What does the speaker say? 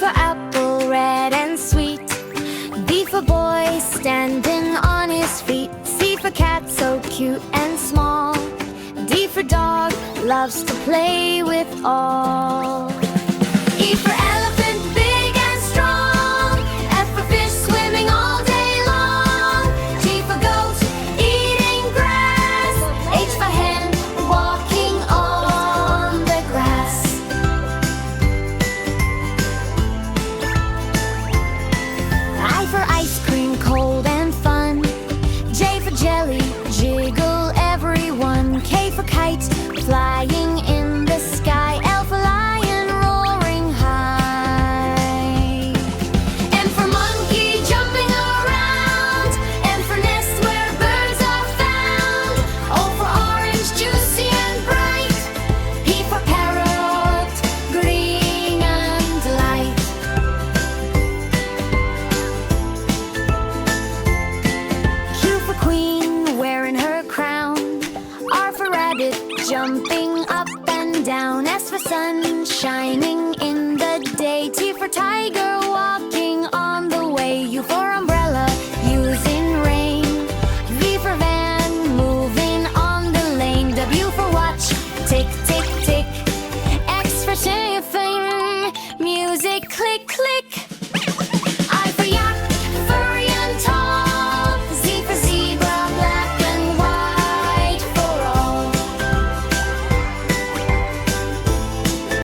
for apple, red and sweet. B for boy, standing on his feet. C for cat, so cute and small. D for dog, loves to play with all. E for elephant, big and strong. F for fish, swimming all day long. G for goat, eating grass. H for hen, walking on the grass. I for ice cream, cold and fun. J for jelly, jiggle everyone. K for kite, flying in the sky. L for lion, roaring high. M for monkey, jumping around. N for nest, where birds are found. O for orange, juicy and bright. P for parrot, green and light. Q for queen, wearing her crown. R for rabbit, jumping up and down. S for sun, shining in the day. T for tiger, walking on the way. U for umbrella, using rain. V for van, moving on the lane. W for watch, tick, tick, tick. X for telephone, music, click, click.